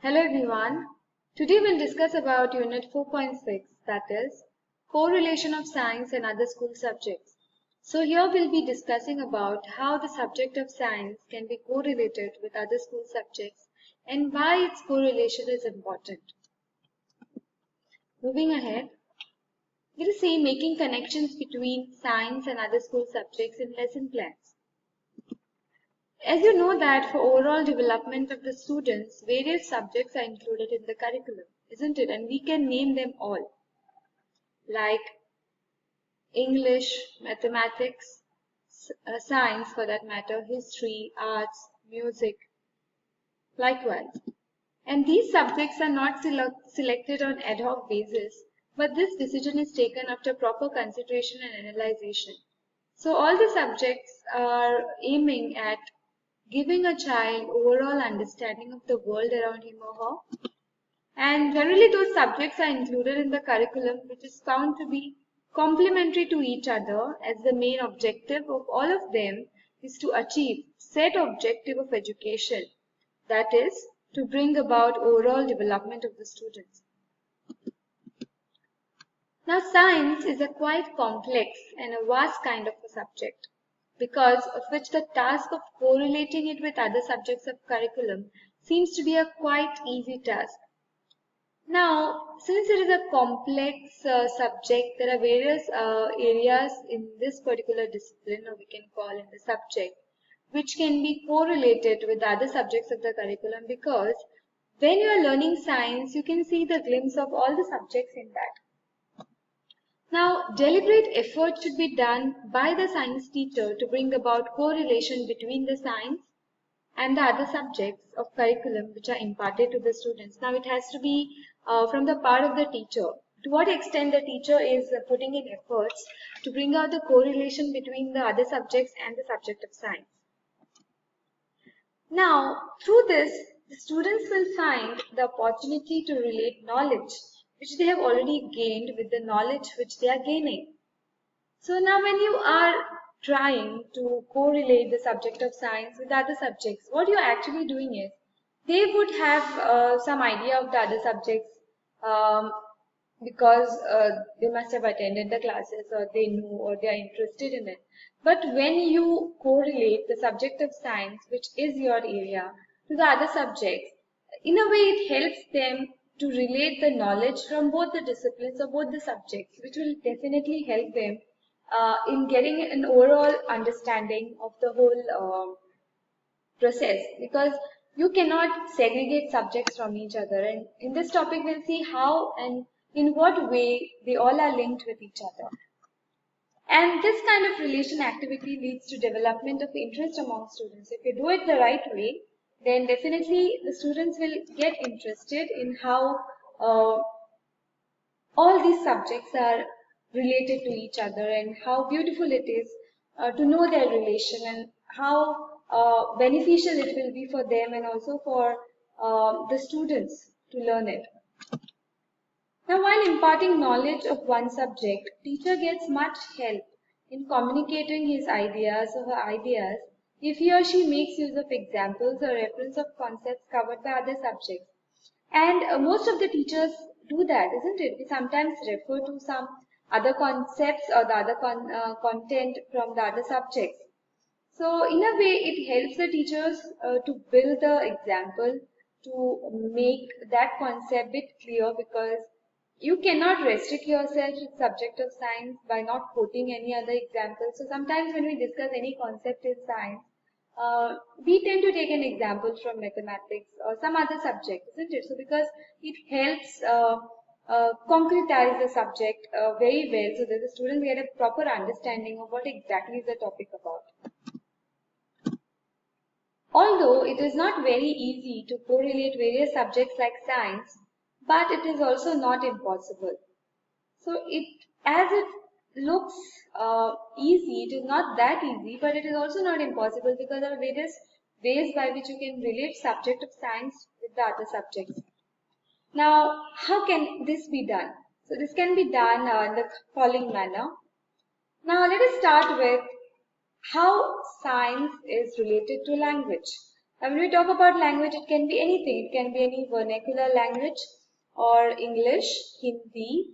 Hello everyone. Today we'll discuss about Unit 4.6, that is correlation of science and other school subjects. So here we'll be discussing about how the subject of science can be correlated with other school subjects and why its correlation is important. Moving ahead, we'll see making connections between science and other school subjects in lesson plans. As you know that for overall development of the students, various subjects are included in the curriculum, isn't it? And we can name them all, like English, mathematics, science for that matter, history, arts, music, likewise. And these subjects are not selected on ad hoc basis, but this decision is taken after proper consideration and analyzation. So all the subjects are aiming at giving a child overall understanding of the world around him or her. And generally those subjects are included in the curriculum, which is found to be complementary to each other, as the main objective of all of them is to achieve set objective of education, that is, to bring about overall development of the students. Now science is a quite complex and a vast kind of a subject, because of which the task of correlating it with other subjects of curriculum seems to be a quite easy task. Now, since it is a complex subject, there are various areas in this particular discipline, or we can call in the subject, which can be correlated with other subjects of the curriculum, because when you are learning science, you can see the glimpse of all the subjects in that. Now, deliberate effort should be done by the science teacher to bring about correlation between the science and the other subjects of curriculum which are imparted to the students. Now, it has to be from the part of the teacher. To what extent the teacher is putting in efforts to bring out the correlation between the other subjects and the subject of science. Now, through this, the students will find the opportunity to relate knowledge which they have already gained with the knowledge which they are gaining. So now when you are trying to correlate the subject of science with other subjects, what you're actually doing is, they would have some idea of the other subjects because they must have attended the classes, or they know, or they are interested in it. But when you correlate the subject of science, which is your area, to the other subjects, in a way it helps them to relate the knowledge from both the disciplines or both the subjects, which will definitely help them in getting an overall understanding of the whole process, because you cannot segregate subjects from each other. And in this topic, we'll see how and in what way they all are linked with each other. And this kind of relation activity leads to development of interest among students. If you do it the right way, then definitely the students will get interested in how all these subjects are related to each other, and how beautiful it is to know their relation, and how beneficial it will be for them and also for the students to learn it. Now, while imparting knowledge of one subject, teacher gets much help in communicating his ideas or her ideas if he or she makes use of examples or reference of concepts covered by other subjects. And most of the teachers do that, isn't it? We sometimes refer to some other concepts or the other content from the other subjects. So in a way, it helps the teachers to build the example, to make that concept bit clear, because you cannot restrict yourself to the subject of science by not quoting any other examples. So sometimes when we discuss any concept in science, we tend to take an example from mathematics or some other subject, isn't it? So because it helps concretize the subject very well, so that the students get a proper understanding of what exactly is the topic about. Although it is not very easy to correlate various subjects like science, but it is also not impossible. So as it looks easy, it is not that easy, but it is also not impossible, because there are various ways by which you can relate subject of science with the other subjects. Now, how can this be done? So this can be done in the following manner. Now, let us start with how science is related to language. And when we talk about language, it can be anything. It can be any vernacular language or English, Hindi,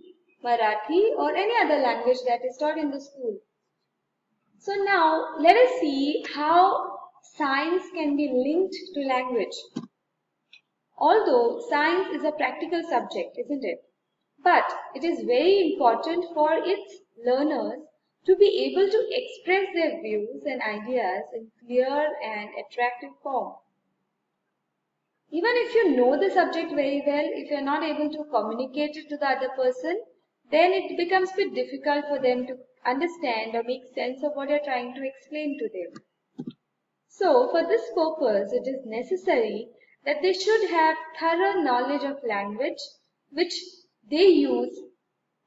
Marathi, or any other language that is taught in the school. So now let us see how science can be linked to language. Although science is a practical subject, isn't it? But it is very important for its learners to be able to express their views and ideas in clear and attractive form. Even if you know the subject very well, if you are not able to communicate it to the other person, then it becomes a bit difficult for them to understand or make sense of what you are trying to explain to them. So, for this purpose, it is necessary that they should have thorough knowledge of language which they use,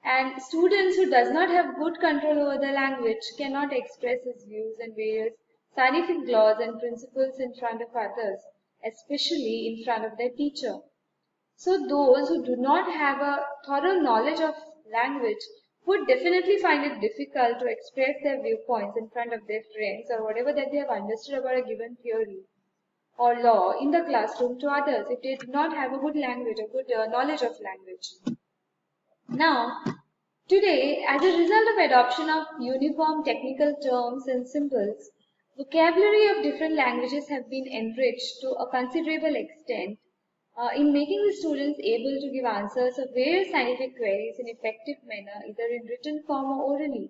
and students who does not have good control over the language cannot express his views and various scientific laws and principles in front of others, especially in front of their teacher. So those who do not have a thorough knowledge of language would definitely find it difficult to express their viewpoints in front of their friends or whatever that they have understood about a given theory or law in the classroom to others if they do not have a good language, a good knowledge of language. Now, today, as a result of adoption of uniform technical terms and symbols, vocabulary of different languages have been enriched to a considerable extent in making the students able to give answers of various scientific queries in effective manner, either in written form or orally.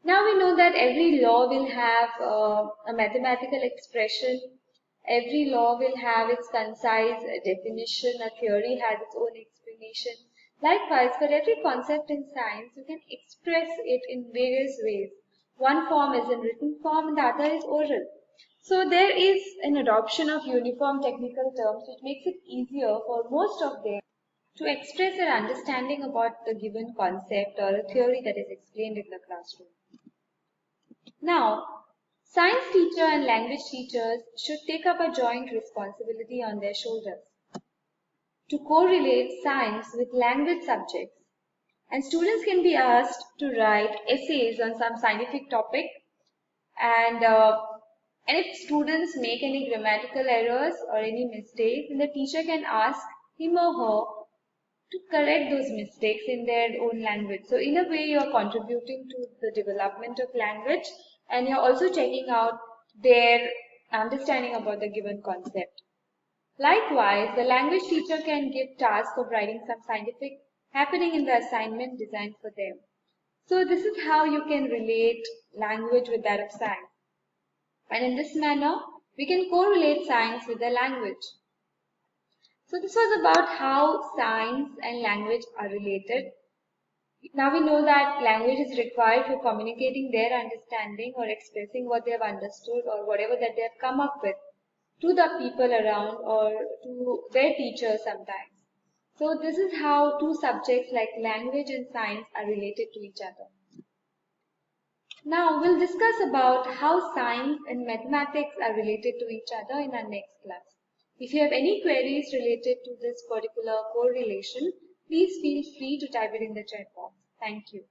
Now we know that every law will have a mathematical expression, every law will have its concise definition, a theory has its own explanation. Likewise, for every concept in science, you can express it in various ways. One form is in written form and the other is oral. So there is an adoption of uniform technical terms which makes it easier for most of them to express their understanding about the given concept or a theory that is explained in the classroom. Now, science teacher and language teachers should take up a joint responsibility on their shoulders to correlate science with language subjects, and students can be asked to write essays on some scientific topic, and if students make any grammatical errors or any mistakes, then the teacher can ask him or her to correct those mistakes in their own language. So in a way, you are contributing to the development of language, and you're also checking out their understanding about the given concept. Likewise, the language teacher can give task of writing some scientific happening in the assignment designed for them. So this is how you can relate language with that of science. And in this manner, we can correlate science with the language. So this was about how science and language are related. Now we know that language is required for communicating their understanding or expressing what they have understood or whatever that they have come up with to the people around or to their teachers sometimes. So this is how two subjects like language and science are related to each other. Now we'll discuss about how science and mathematics are related to each other in our next class. If you have any queries related to this particular correlation, please feel free to type it in the chat box. Thank you.